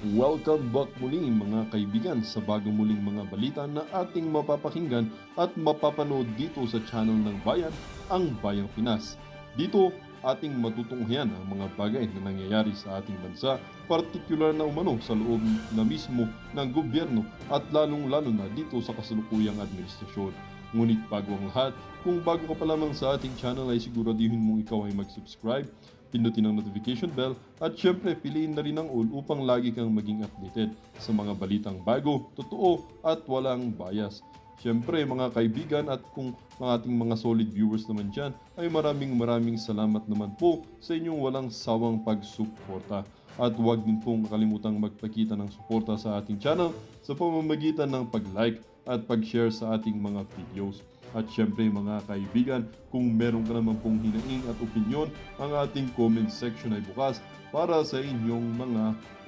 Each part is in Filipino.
Welcome back muli mga kaibigan sa bagong muling mga balita na ating mapapakinggan at mapapanood dito sa channel ng Bayan, ang Bayang Pinas. Dito, ating matutunghayan ang mga bagay na nangyayari sa ating bansa, partikular na umano sa loob na mismo ng gobyerno at lalong-lalo na dito sa kasalukuyang administrasyon. Ngunit bago ang lahat, kung bago ka pa lamang sa ating channel ay siguraduhin mong ikaw ay mag-subscribe, pindutin ang notification bell at syempre piliin na rin ang all upang lagi kang maging updated sa mga balitang bago, totoo at walang bias. Syempre mga kaibigan at kung mga ating mga solid viewers naman dyan ay maraming salamat naman po sa inyong walang sawang pagsuporta. At huwag din pong kalimutang magpakita ng suporta sa ating channel sa pamamagitan ng pag-like at pag-share sa ating mga videos. At syempre mga kaibigan, kung meron ka naman pong hinaing at opinyon, ang ating comment section ay bukas para sa inyong mga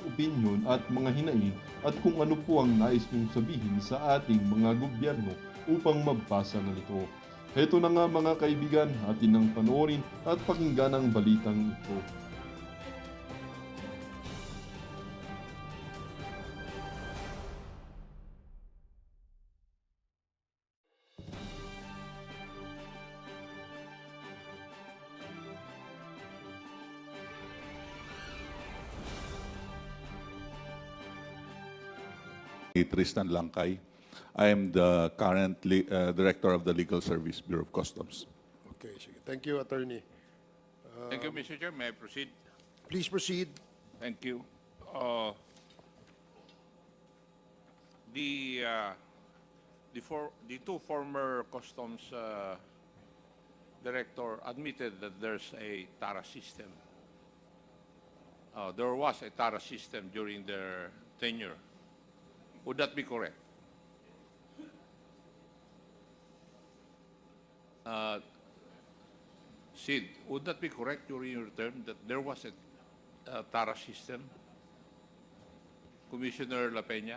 opinyon at mga hinaing at kung ano po ang nais nyong sabihin sa ating mga gobyerno upang mabasa na nito. Heto na nga mga kaibigan, atin nang panoorin at pakinggan ang balitang ito. Tristan Langkay. I am the current Director of the Legal Service Bureau of Customs. Okay, sige. Thank you, Attorney. Thank you, Mr. Chair. May I proceed? Please proceed. Thank you. Uh, the two former customs director admitted that there's a TARA system. There was a TARA system during their tenure. Would that be correct? Sid, would that be correct during your term that there was a TARA system? Commissioner La Peña?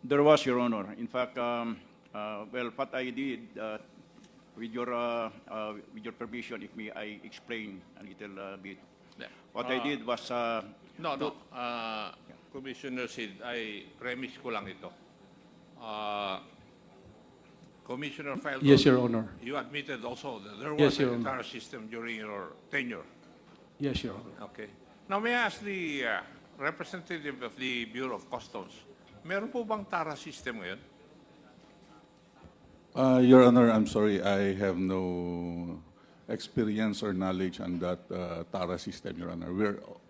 There was, Your Honor. In fact, well, what I did, with your permission, if may I explain a little bit. What I did was... No. Commissioner Sid, ay premise ko lang ito. Commissioner Faldo, Yes, Your Honor. you admitted also that there Yes, was Your a Honor. TARA system during your tenure. Yes, Your Honor. Okay. Now, may I ask the representative of the Bureau of Customs, meron po bang TARA system ngayon? Your Honor, I'm sorry, I have no experience or knowledge on that TARA system, Your Honor.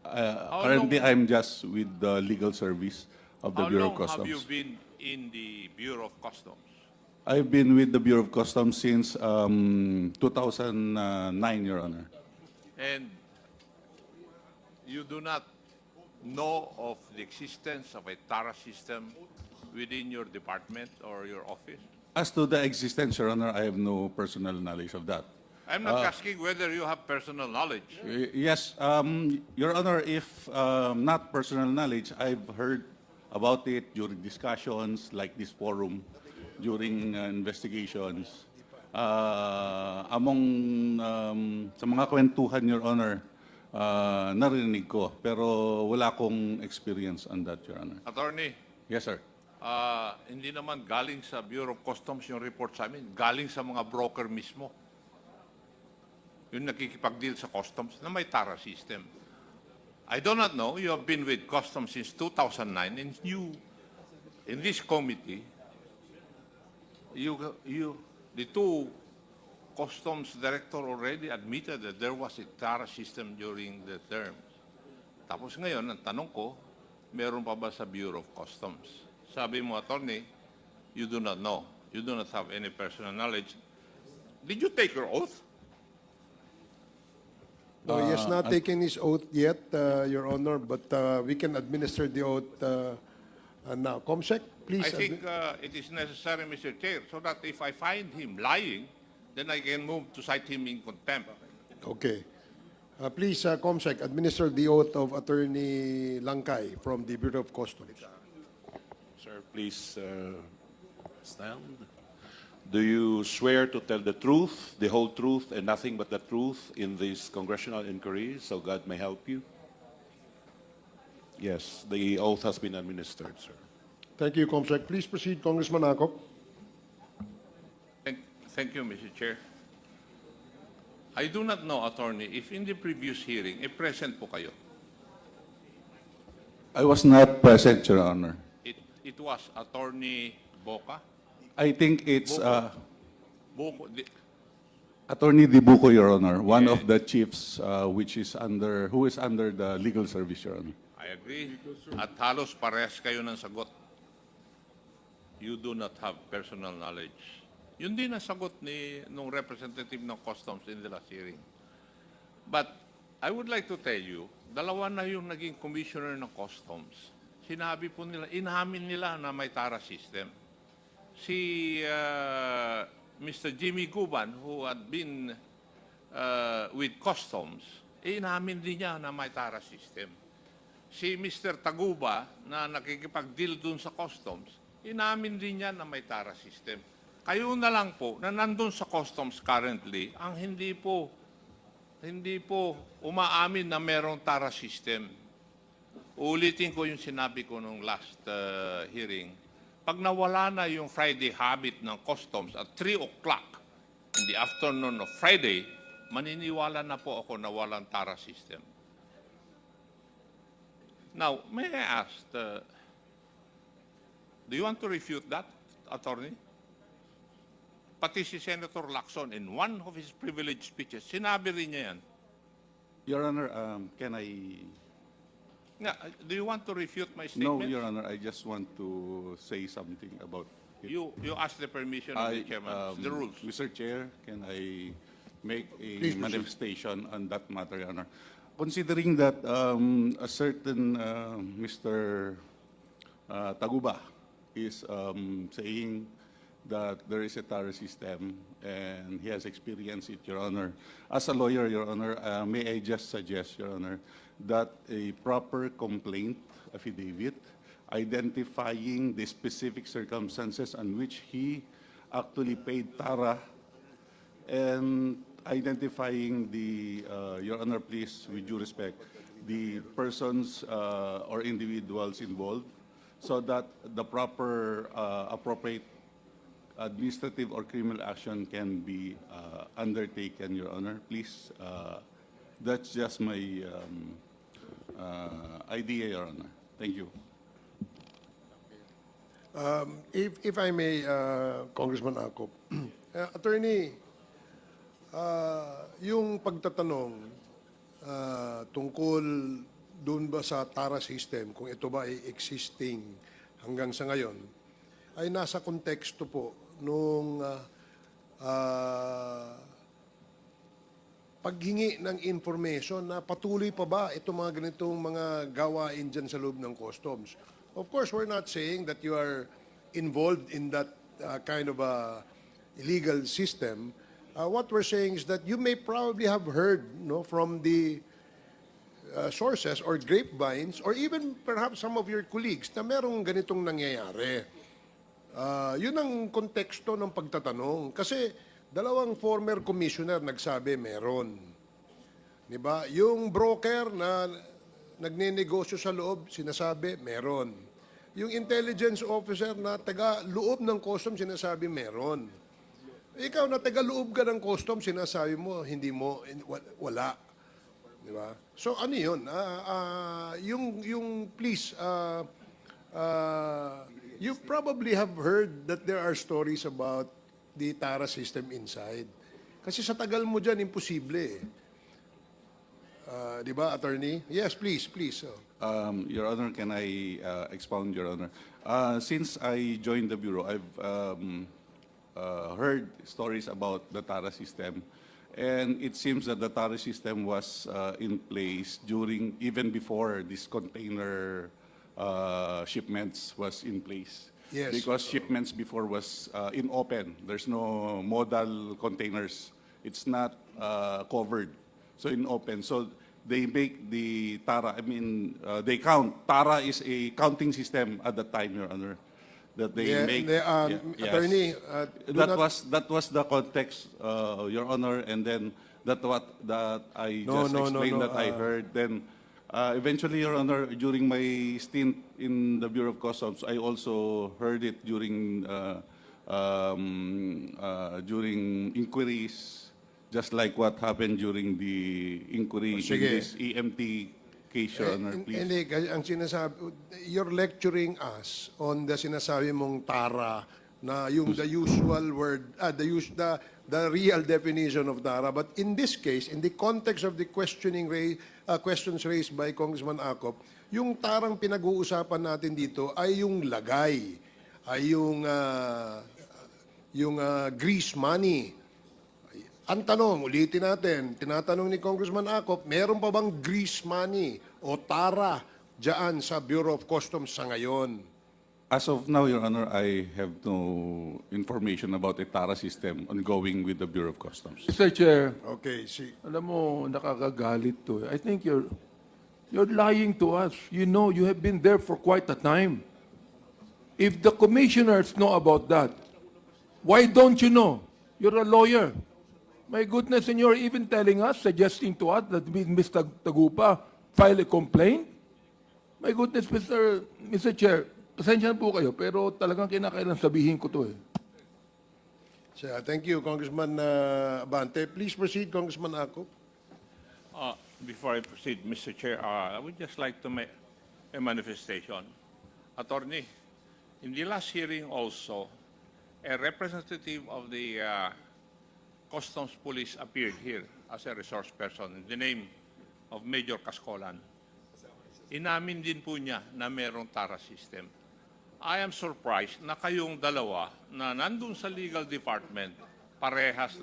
Currently, I'm just with the legal service of the How Bureau long of Customs. have you been in the Bureau of Customs? I've been with the Bureau of Customs since 2009, Your Honor. And you do not know of the existence of a TARA system within your department or your office? As to the existence, Your Honor, I have no personal knowledge of that. I'm not asking whether you have personal knowledge. Yes, Your Honor, if not personal knowledge, I've heard about it during discussions like this forum, during investigations. Sa mga kwentuhan, Your Honor, narinig ko, pero wala akong experience on that, Your Honor. Attorney, Yes, sir. hindi naman galing sa Bureau of Customs yung report sa amin. Galing sa mga broker mismo. Yung nakikipag-deal sa customs na may TARA system. I do not know. You have been with customs since 2009 and you, in this committee, the two customs director already admitted that there was a TARA system during the terms. Tapos ngayon, ang tanong ko, meron pa ba sa Bureau of Customs? Sabi mo, attorney, you do not know. You do not have any personal knowledge. Did you take your oath? No, he has not taken his oath yet, Your Honor, but we can administer the oath now. Comsec, please. I think it is necessary, Mr. Chair, so that if I find him lying, then I can move to cite him in contempt. Okay. Please, Comsec, administer the oath of Attorney Langkay from the Bureau of Customs. Sir, please stand. Do you swear to tell the truth, the whole truth, and nothing but the truth in this congressional inquiry, so God may help you? Yes, the oath has been administered, sir. Thank you, Comsec. Please proceed, Congressman Akop. Thank you, Mr. Chair. I do not know, Attorney, if in the previous hearing, present po kayo. I was not present, Your Honor. It was Attorney Boca? I think it's Boco, Attorney Dibuco, Your Honor, one of the chiefs who is under the legal service, Your Honor. I agree. At halos parehas kayo ng sagot. You do not have personal knowledge. Yun din ang sagot nung representative ng Customs in the last hearing. But I would like to tell you, dalawa na yung naging commissioner ng Customs. Sinabi po nila, inamin nila na may TARA system. Si Mr. Jimmy Guban, who had been with Customs, inamin din niya na may TARA system. Si Mr. Taguba, na nakikipag-deal dun sa Customs, inamin din niya na may TARA system. Kayo na lang po na nandun sa Customs currently, ang hindi po umaamin na merong TARA system. Ulitin ko yung sinabi ko nung last hearing. Pag nawala na yung Friday habit ng Customs at 3 o'clock in the afternoon of Friday, maniniwala na po ako na walang TARA system. Now, may I ask, do you want to refute that, Attorney? Pati si Senator Lacson, in one of his privileged speeches, sinabi rin niya yan. Your Honor, can I... Do you want to refute my No, statement? Your Honor, I just want to say something about it. You ask the permission of the chairman. The rules. Mr. Chair, can I make a Please proceed. manifestation on that matter, Your Honor? Considering that a certain Mr. Taguba is saying that there is a TARA system and he has experienced it, Your Honor. As a lawyer, Your Honor, may I just suggest, Your Honor, that a proper complaint affidavit identifying the specific circumstances on which he actually paid TARA and identifying the, Your Honor, please, with due respect, the persons or individuals involved so that the proper appropriate administrative or criminal action can be undertaken, Your Honor. Please, that's just my idea, Your Honor. Thank you. If I may, Congressman Akop, Attorney, yung pagtatanong tungkol doon ba sa TARA system, kung ito ba ay existing hanggang sa ngayon, ay nasa konteksto po nung paghingi ng information na patuloy pa ba itong mga ganitong mga gawain dyan sa loob ng customs. Of course, we're not saying that you are involved in that kind of illegal system. What we're saying is that you may probably have heard from the sources or grapevines or even perhaps some of your colleagues na merong ganitong nangyayari. Yun ang konteksto ng pagtatanong. Kasi dalawang former commissioner nagsabi meron. Diba? Yung broker na nagnenegosyo sa loob, sinasabi meron. Yung intelligence officer na taga-loob ng custom, sinasabi meron. Ikaw na taga-loob ka ng custom, sinasabi mo, hindi mo, wala. Diba? So ano yun? Yung please, you probably have heard that there are stories about the TARA system inside. Kasi sa tagal mo dyan, imposible eh. Di ba, Attorney? Yes, please. Your Honor, can I expound, Your Honor? Since I joined the Bureau, I've heard stories about the TARA system. And it seems that the TARA system was in place even before this container shipments was in place. Yes. Because shipments before was in open. There's no modal containers. It's not covered. So in open. So they make the TARA, they count. TARA is a counting system at that time, Your Honor. That they make. Yes. Attorney, That was the context, Your Honor, and then that I explained that I heard. Then Eventually, Your Honor, during my stint in the Bureau of Customs, I also heard it during inquiries, just like what happened during the inquiry in Sige. this EMT case, Your Honor, please. Hindi, kasi ang sinasabi, you're lecturing us on the sinasabi mong tara na yung the usual word, the real definition of tara. But in this case, in the context of the questions raised by Congressman Acop, yung tarang pinag-uusapan natin dito ay yung lagay, ay yung grease money. Ang tanong, ulitin natin, tinatanong ni Congressman Acop, meron pa bang grease money o tara dyan sa Bureau of Customs sa ngayon? As of now, Your Honor, I have no information about a TARA system ongoing with the Bureau of Customs. Mr. Chair, Okay, see. alam mo, nakakagalit to. I think you're lying to us. You know, you have been there for quite a time. If the commissioners know about that, why don't you know? You're a lawyer. My goodness, and you're even telling us, suggesting to us that Mr. Tagupa file a complaint? My goodness, Mr. Chair, pasensya na po kayo, pero talagang kinakailan sabihin ko to eh. So, thank you, Congressman Abante. Please proceed, Congressman Acop. Before I proceed, Mr. Chair, I would just like to make a manifestation. Attorney, in the last hearing also, a representative of the Customs Police appeared here as a resource person in the name of Major Cascolan. Inamin din po niya na mayroong TARA system. I am surprised na kayong dalawa na nandun sa legal department, parehas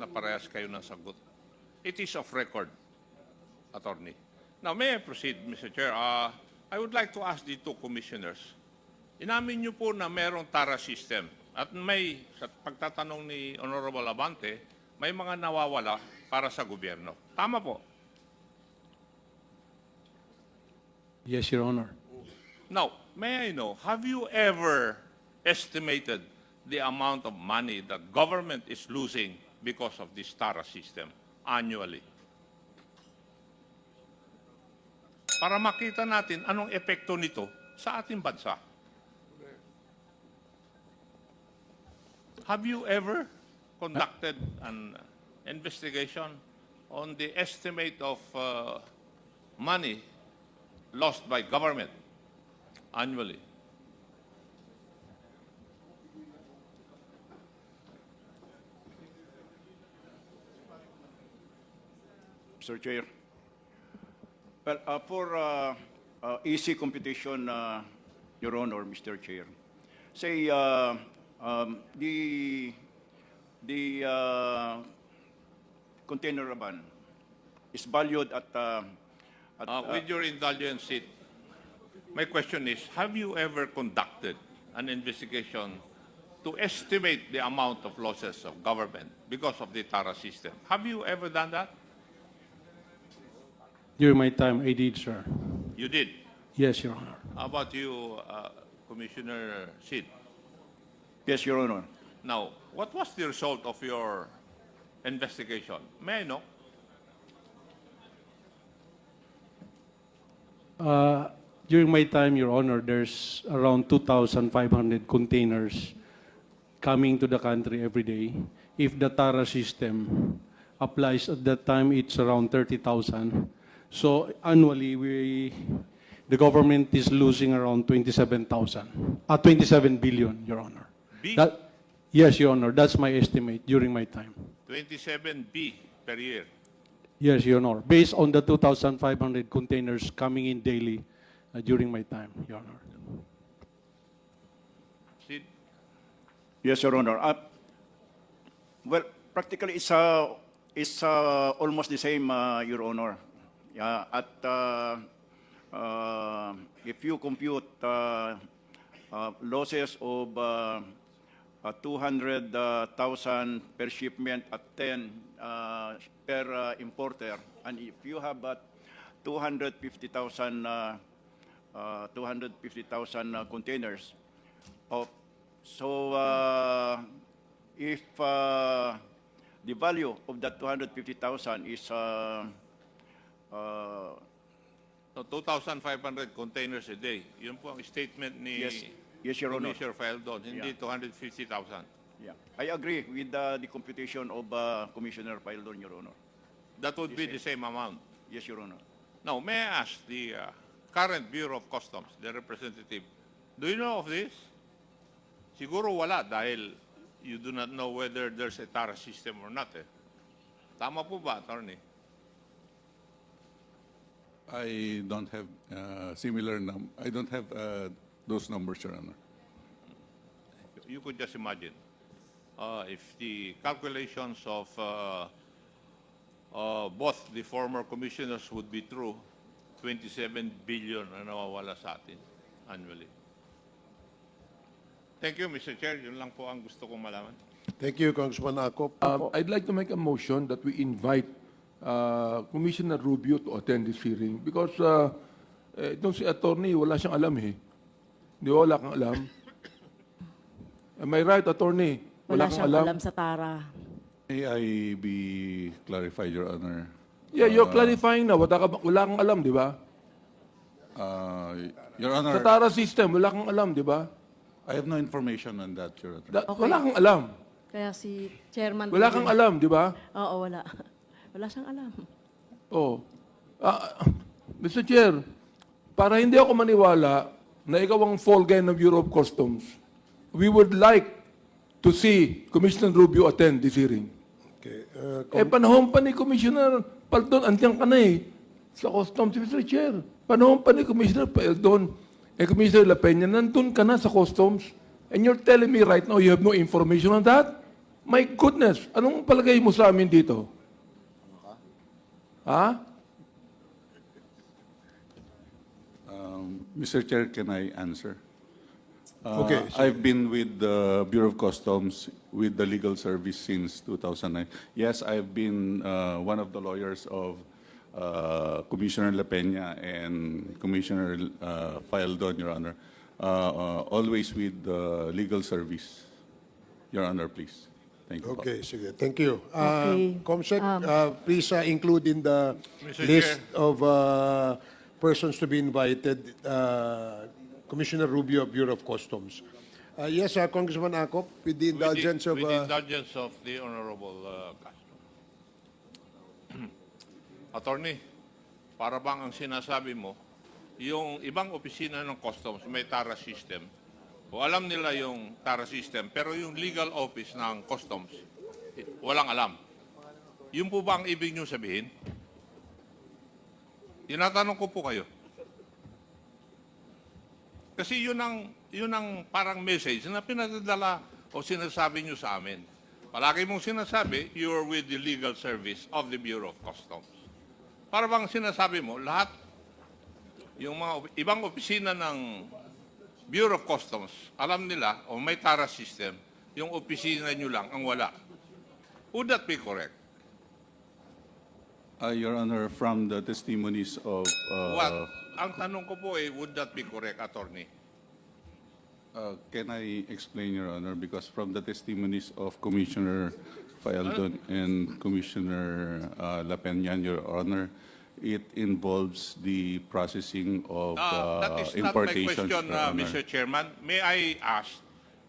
kayo ng sagot. It is off record, Attorney. Now, may I proceed, Mr. Chair? I would like to ask the two commissioners. Inamin niyo po na mayroong TARA system at may, sa pagtatanong ni Honorable Abante, may mga nawawala para sa gobyerno. Tama po. Yes, Your Honor. Now, may I know, have you ever estimated the amount of money that government is losing because of this TARA system annually? Para makita natin anong epekto nito sa ating bansa. Have you ever conducted an investigation on the estimate of money lost by government annually? Mr. Chair. Well, for easy computation, Your Honor, Mr. Chair, say the container ban is valued at With your indulgence, my question is, have you ever conducted an investigation to estimate the amount of losses of government because of the TARA system? Have you ever done that? During my time, I did, sir. You did. Yes, Your Honor. How about you, Commissioner Sid? yes, Your Honor. Now, what was the result of your investigation? May I know? During my time, Your Honor, there's around 2,500 containers coming to the country every day. If the TARA system applies at that time, it's around 30,000. So annually, the government is losing around 27 billion, Your Honor. B? Yes, Your Honor, that's my estimate during my time. 27B per year. Yes, Your Honor, based on the 2,500 containers coming in daily during my time, Your Honor. Sid? Yes, Your Honor. Well, practically it's almost the same, Your Honor. If you compute losses of 200,000 per shipment at 10 per importer, and if you have 250,000 containers, if the value of that 250,000 is So 2,500 containers a day. Yun po ang statement ni Yes, Your Honor. Commissioner Faeldon, hindi 250,000. Yeah. I agree with the computation of Commissioner Paildon, Your Honor. That would be the same amount. Yes, Your Honor. Now, may I ask the current Bureau of Customs, the representative, do you know of this? Siguro wala dahil you do not know whether there's a TARA system or not. Tama po ba, Attorney? I don't have I don't have those numbers, Your Honor. You could just imagine if the calculations of both the former commissioners would be true, 27 billion na nawawala sa atin annually. Thank you, Mr. Chair. Yun lang po ang gusto kong malaman. Thank you, Congressman Akop. I'd like to make a motion that we invite Commissioner Rubio to attend this hearing because itong si attorney, wala siyang alam eh. Di ba, wala kang alam? Am I right, attorney? Wala kang siyang alam sa TARA. May I be clarified, Your Honor? Yeah, you're clarifying na. Wala kang alam, di ba? Your Sa Honor, TARA system, wala kang alam, di ba? I have no information on that, Your Honor. Wala kang alam. Kaya si Chairman... Wala kang alam, di ba? Oo, wala. Wala siyang alam. Oh. Mr. Chair, para hindi ako maniwala na ikaw ang fall guy ng Bureau of Customs, we would like to see Commissioner Rubio attend this hearing. Okay. Panahon pa ni Commissioner Paildon, andiyan ka na eh, sa Customs, Mr. Chair. Panahon pa ni Commissioner Paildon. Commissioner La Peña, nandun ka na sa Customs. And you're telling me right now you have no information on that? My goodness, anong palagay mo sa amin dito? Ha? Mr. Chair, can I answer? Okay. I've been with the Bureau of Customs with the legal service since 2009. Yes, I've been one of the lawyers of Commissioner La Peña and Commissioner Faeldon, Your Honor. Always with the legal service. Your Honor, please. Thank you. Okay, sige. Thank you. Okay. Comsec, please include in the Mr. list Chair. of persons to be invited, Commissioner Rubio of Bureau of Customs. Yes, Congressman Akop, with the indulgence of... With the indulgence of the Honorable Castro. Attorney, para bang ang sinasabi mo, yung ibang opisina ng Customs may TARA system, o alam nila yung TARA system, pero yung legal office ng Customs, walang alam. Yun po ba ang ibig nyo sabihin? Tinatanong ko po kayo. Kasi yun ang parang message na pinadadala o sinasabi nyo sa amin. Palagi mong sinasabi, you are with the legal service of the Bureau of Customs. Para bang sinasabi mo, lahat, yung mga ibang opisina ng Bureau of Customs, alam nila, o may TARA system, yung opisina nyo lang ang wala. Would that be correct? Your Honor, from the testimonies of... What? Ang tanong ko po would that be correct, Attorney? Can I explain, Your Honor? Because from the testimonies of Commissioner Faeldon and Commissioner La Peña, Your Honor, it involves the processing of That is not my importations, question, Your Honor. Mr. Chairman. May I ask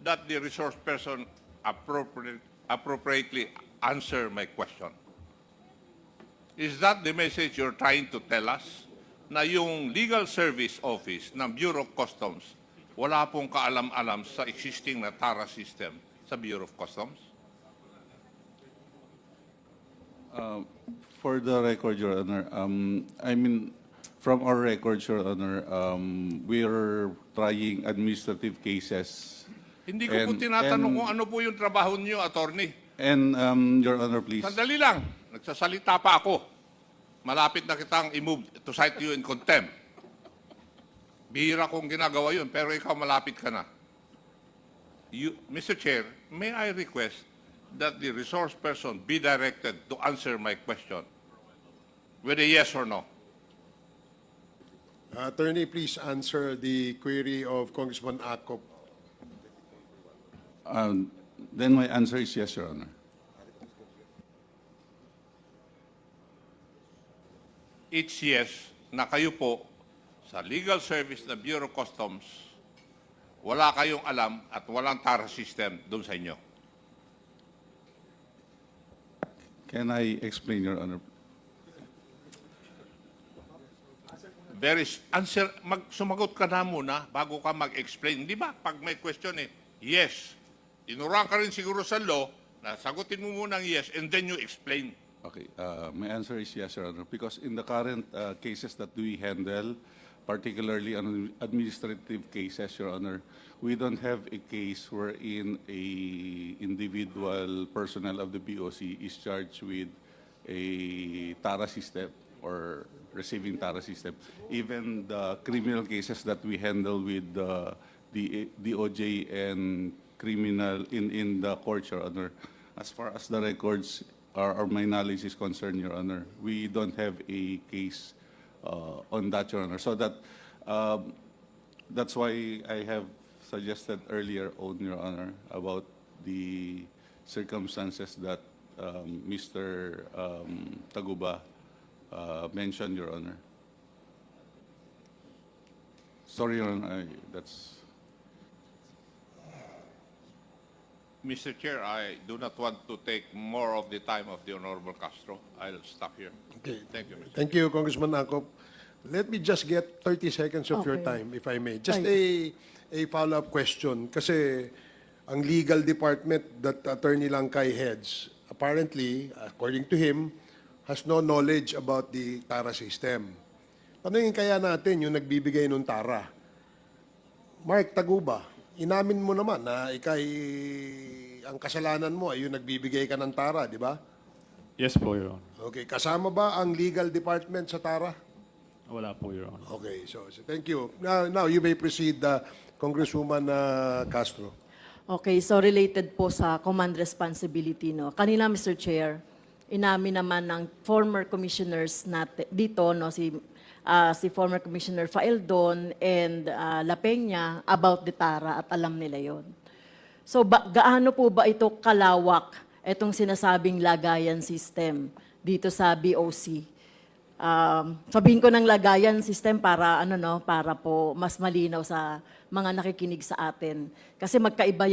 that the resource person appropriately answer my question? Is that the message you're trying to tell us? Na yung legal service office ng Bureau of Customs, wala pong kaalam-alam sa existing na TARA system sa Bureau of Customs? For the record, Your Honor, I mean, from our records, Your Honor, we are trying administrative cases. Hindi ko po tinatanong kung ano po yung trabaho niyo, Attorney. And, Your Honor, please. Sandali lang, nagsasalita pa ako. Malapit na kitang i-move to cite you in contempt. Bihira kong ginagawa yun, pero ikaw malapit ka na. Mr. Chair, may I request that the resource person be directed to answer my question with a yes or no? Attorney, please answer the query of Congressman Akop. Then my answer is yes, Your Honor. It's yes na kayo po sa legal service ng Bureau of Customs, wala kayong alam at walang TARA system doon sa inyo. Can I explain, Your Honor? Sumagot ka na muna bago ka mag-explain. Di ba? Pag may question yes. Tinuruan ka rin siguro sa law na sagutin mo muna ang yes and then you explain. Okay, my answer is yes, Your Honor, because in the current cases that we handle, particularly on administrative cases, Your Honor, we don't have a case wherein a individual personnel of the BOC is charged with a TARA system or receiving TARA system. Even the criminal cases that we handle with the DOJ and criminal in the court, Your Honor, as far as the records or my knowledge is concerned, Your Honor, we don't have a case on that, Your Honor. So that's why I have suggested earlier on, Your Honor, about the circumstances that Mr. Taguba mentioned, Your Honor. Sorry, Your Honor, that's... Mr. Chair, I do not want to take more of the time of the Honorable Castro. I'll stop here. Okay. Thank you, Mr. Thank you, Congressman Akop. Let me just get 30 seconds of your Okay. time, if I may. Just Right. a follow-up question. Kasi ang legal department that Attorney Langkay heads, apparently, according to him, has no knowledge about the TARA system. Tanungin kaya natin yung nagbibigay ng TARA. Mark Taguba, inamin mo naman na ang kasalanan mo ay yung nagbibigay ka ng TARA, di ba? Yes po, Your Honor. Okay, kasama ba ang legal department sa TARA? Wala po, Your Honor. Okay, so thank you. Now you may proceed, Congresswoman Castro. Okay, so related po sa command responsibility, no. Kanina, Mr. Chair, inamin naman ng former commissioners natin dito, no, si former Commissioner Faeldon and La Peña about the TARA at alam nila yon. So gaano po ba ito kalawak itong sinasabing lagayan system dito sa BOC? Sabihin ko ng lagayan system para para po mas malinaw sa mga nakikinig sa atin. Kasi magkaiba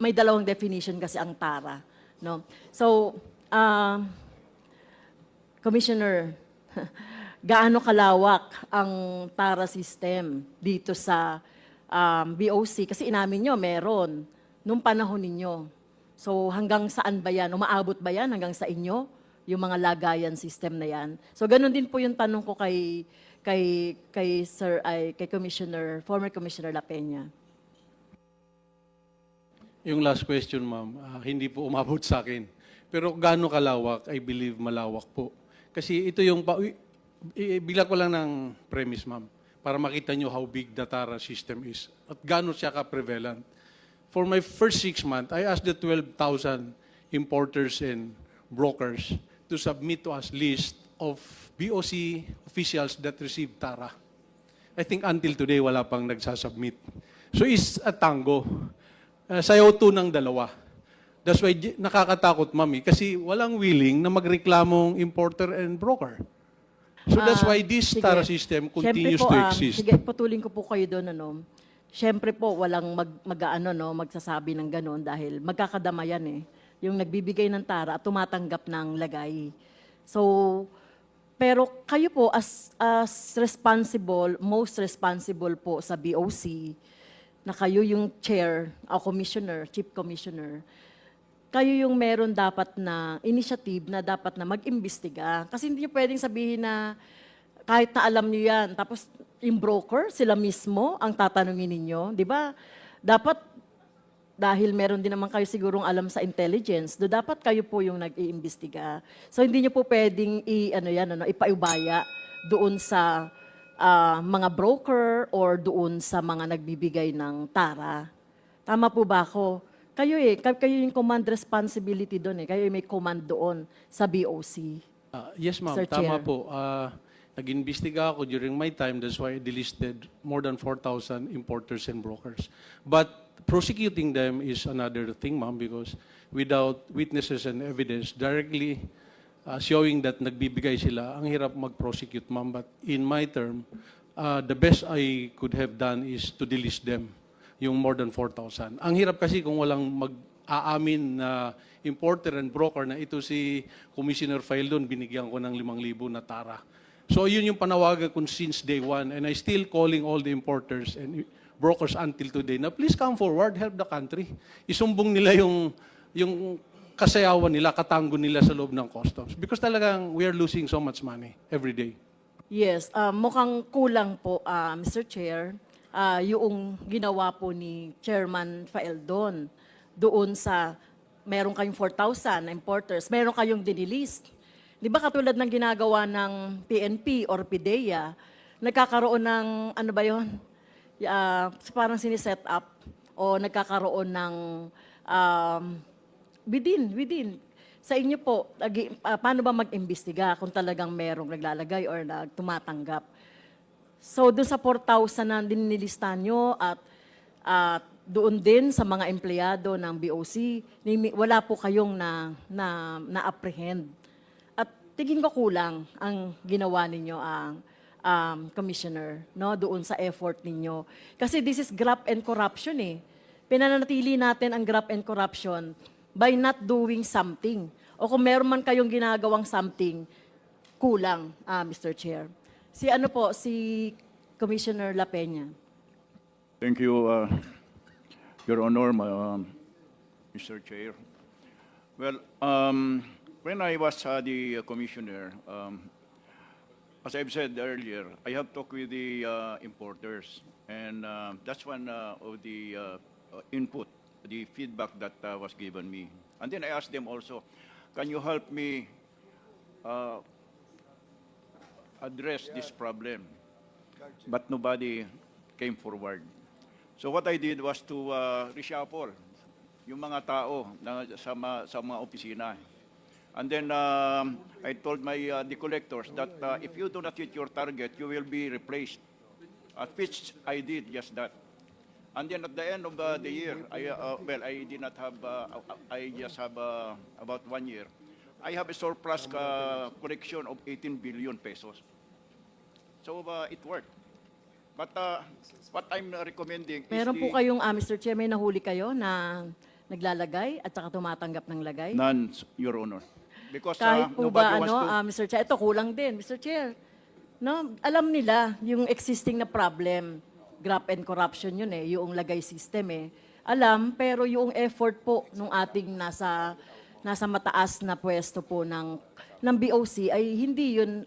may dalawang definition kasi ang TARA, no? So, Commissioner, gaano kalawak ang TARA system dito sa BOC? Kasi inamin nyo, meron nung panahon ninyo. So hanggang saan ba yan? Umaabot ba yan hanggang sa inyo? Yung mga lagayan system na yan. So ganun din po yung tanong ko kay former Commissioner La Peña. Yung last question, ma'am, hindi po umabot sa akin. Pero gaano kalawak, I believe malawak po. Kasi ito yung, bigla ko lang ng premise, ma'am, para makita nyo how big the TARA system is at gaano siya ka-prevalent. For my first 6 months, I asked the 12,000 importers and brokers to submit to us list of BOC officials that received TARA. I think until today, wala pang nagsasubmit. So it's a tango. Sayaw to ng dalawa. That's why nakakatakot, mami, kasi walang willing na magreklamong importer and broker. So that's why this Sige. TARA system continues Siyempre po, to exist. Sige, putulin ko po kayo doon, Siyempre po, walang magsasabi ng gano'n dahil magkakadama yan yung nagbibigay ng TARA at tumatanggap ng lagay. So, pero kayo po as responsible, most responsible po sa BOC, na kayo yung chair, o commissioner, chief commissioner, kayo yung meron dapat na initiative na dapat na mag-imbestiga. Kasi hindi nyo pwedeng sabihin na kahit na alam nyo yan, tapos yung broker, sila mismo ang tatanungin ninyo. Di ba? Dapat, dahil meron din naman kayo sigurong alam sa intelligence, dapat kayo po yung nag-iimbestiga. So hindi nyo po pwedeng ipaubaya doon sa mga broker or doon sa mga nagbibigay ng TARA. Tama po ba ako? Kayo yung command responsibility doon Kayo may command doon sa BOC. Yes, ma'am. Sir Tama Chair. po. Nag-imbestiga ako during my time. That's why I delisted more than 4,000 importers and brokers. But prosecuting them is another thing, ma'am, because without witnesses and evidence directly showing that nagbibigay sila, ang hirap mag-prosecute, ma'am. But in my term, the best I could have done is to delist them, yung more than 4,000. Ang hirap kasi kung walang mag-aamin na importer and broker na ito si Commissioner Faildon, binigyan ko ng 5,000 na tara. So yun yung panawagan ko since day one, and I still calling all the importers and brokers until today na please come forward, help the country. Isumbong nila yung kasayawan nila, katango nila sa loob ng customs. Because talagang we are losing so much money every day. Yes, mukhang kulang po, Mr. Chair, yung ginawa po ni Chairman Faeldon doon sa meron kayong 4,000 importers, meron kayong dinilist. Di ba katulad ng ginagawa ng PNP or PDEA, nagkakaroon ng, ano ba yun, parang siniset up o nagkakaroon ng within. Sa inyo po, paano ba mag-imbestiga kung talagang merong naglalagay or tumatanggap? So, doon sa 4,000 na dinilistan nyo at doon din sa mga empleyado ng BOC, wala po kayong na-apprehend. At tingin ko kulang ang ginawa ninyo ang Commissioner, no, doon sa effort ninyo. Kasi this is graft and corruption eh. Pinanatili natin ang graft and corruption by not doing something. O kung meron man kayong ginagawang something, kulang, Mr. Chair. Si Commissioner La Peña. Thank you, Your Honor, Mr. Chair. Well, when I was the commissioner, as I've said earlier, I have talked with the importers, and that's one of the input, the feedback that was given me. And then I asked them also, can you help me address this problem? But nobody came forward. So what I did was to reshuffle yung mga tao na sa mga opisina. And then I told the collectors that if you do not hit your target, you will be replaced. At which I did just that. And then at the end of the year, I did not have, I just have about 1 year. I have a surplus collection of 18 billion pesos. So it worked. But what I'm recommending Meron is po kayong, Mr. Chair, may nahuli kayo na naglalagay at saka tumatanggap ng lagay? none, Your Honor. Because Kahit po nobody ba, wants to... Mr. Chair, ito kulang din, Mr. Chair. No, alam nila yung existing na problem, graft and corruption yun eh, yung lagay system eh. Alam, pero yung effort po nung ating nasa mataas na pwesto po ng BOC ay hindi yun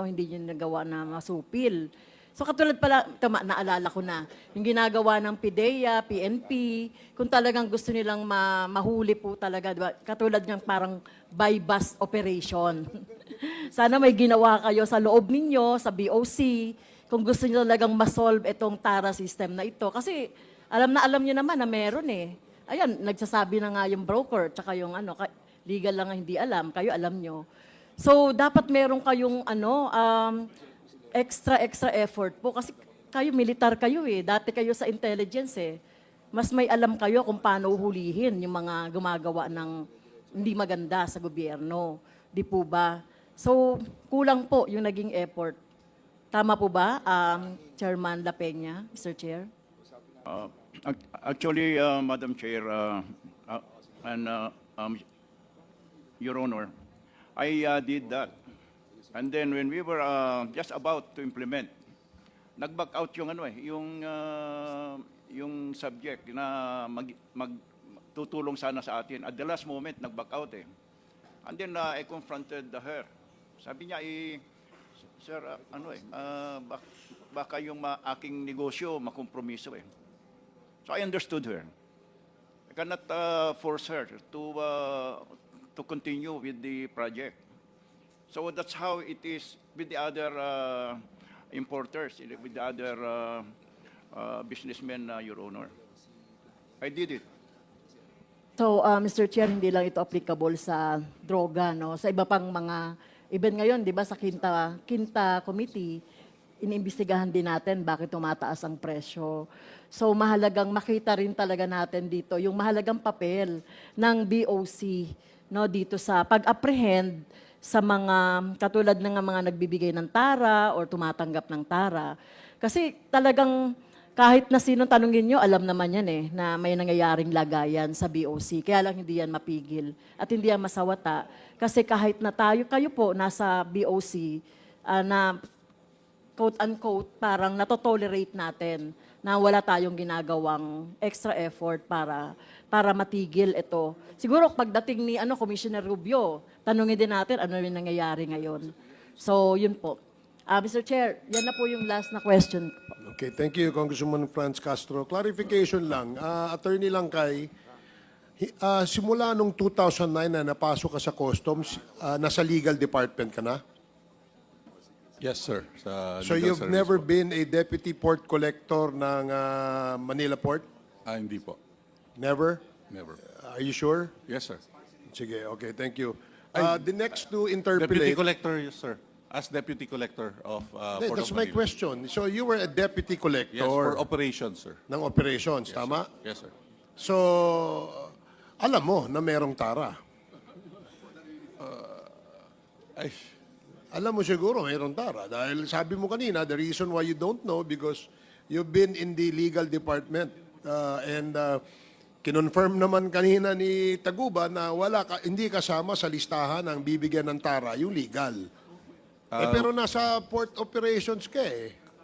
hindi yun nagawa na masupil. So katulad pala, naalala ko na, yung ginagawa ng PDEA, PNP, kung talagang gusto nilang mahuli po talaga, diba? Katulad ng parang buy-bust operation. Sana may ginawa kayo sa loob ninyo, sa BOC, kung gusto niyo talagang masolve itong TARA system na ito. Kasi alam niyo naman na meron eh. Ayan, nagsasabi na nga yung broker, tsaka yung legal lang ang hindi alam, kayo alam nyo. So dapat meron kayong extra effort po kasi kayo militar kayo eh. Dati kayo sa intelligence eh. Mas may alam kayo kung paano hulihin yung mga gumagawa ng hindi maganda sa gobyerno. Di po ba? So, kulang po yung naging effort. Tama po ba, Chairman La Peña, Mr. Chair? Actually, Madam Chair, and Your Honor, I did that. And then when we were just about to implement, nag-back out yung yung subject na magtutulong sana sa atin. At the last moment, nag-back out eh. And then I confronted her. Sabi niya, Sir, baka yung aking negosyo makompromiso eh. So I understood her. I cannot force her to continue with the project. So that's how it is with the other importers, with the other businessmen, Your Honor. I did it. So, Mr. Chair, hindi lang ito applicable sa droga, no? Sa iba pang mga, even ngayon, di ba, sa Quinta Committee, iniimbestigahan din natin bakit tumataas ang presyo. So, mahalagang makita rin talaga natin dito yung mahalagang papel ng BOC, no, dito sa pag-apprehend sa mga, katulad ng mga nagbibigay ng tara or tumatanggap ng tara. Kasi talagang kahit na sinong tanungin nyo, alam naman yan na may nangyayaring lagayan sa BOC. Kaya lang hindi yan mapigil at hindi yan masawata. Kasi kahit na kayo po nasa BOC, na quote-unquote, parang natotolerate natin na wala tayong ginagawang extra effort para matigil ito. Siguro pagdating ni Commissioner Rubio, tanungin din natin ano yung nangyayari ngayon. So, yun po. Mr. Chair, yan na po yung last na question. Okay, thank you, Congresswoman Franz Castro. Clarification lang, Attorney Langkay, simula nung 2009 na napasok ka sa Customs, nasa legal department ka na? Yes, sir. Sa So legal you've service never po. been a deputy port collector ng Manila Port? Hindi po. Never? Never. Are you sure? Yes, sir. Sige, okay, thank you. The next to Deputy interpolate... collector, yes, sir. As deputy collector of Port That's of my Manila. question. So you were a deputy collector Yes, for operations, sir. ng operations, tama? Yes, sir. So, alam mo na merong tara. Ay, Alam mo siguro mayroong tara. Dahil sabi mo kanina, the reason why you don't know because you've been in the legal department. Kinonfirm naman kanina ni Taguba na hindi kasama sa listahan ng bibigyan ng tara, yung legal. Pero nasa port operations ka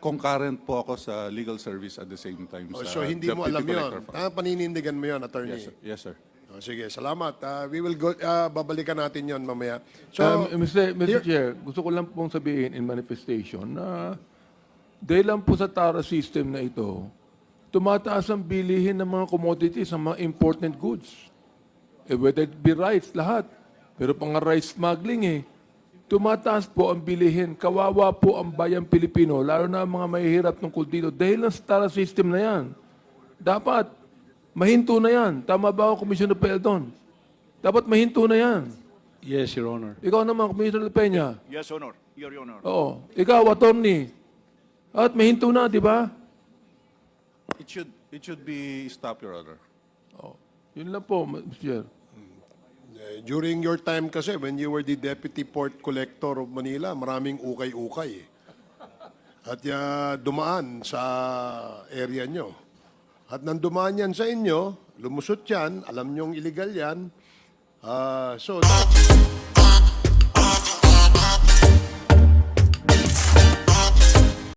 concurrent po ako sa legal service at the same time. So sa hindi mo deputy alam collector yun. po. Paninindigan mo yun, attorney. Yes, sir. Yes, sir. Sige, salamat. We will go, babalikan natin yon mamaya. So, Mr. Chair, gusto ko lang pong sabihin in manifestation na dahil lang po sa tara system na ito, tumataas ang bilihin ng mga commodities, ang mga important goods. Whether it be rice, lahat. Pero pang rice smuggling tumataas po ang bilihin. Kawawa po ang bayang Pilipino, lalo na ang mga mahihirap tungkol dito. Dahil lang sa tara system na yan. Dapat, mahinto na yan. Tama ba ako, Commissioner Peldon? Dapat mahinto na yan. Yes, Your Honor. Ikaw naman, Commissioner Peña. Yes, Honor. Your Honor. Oo. Ikaw, attorney. At mahinto na, di ba? It should be stopped, Your Honor. Yun lang po, Mr. Chair. during your time kasi, when you were the Deputy Port Collector of Manila, maraming ukay-ukay. At dumaan sa area nyo. At nang dumaan yan sa inyo, lumusot yan, alam nyong illegal yan. So,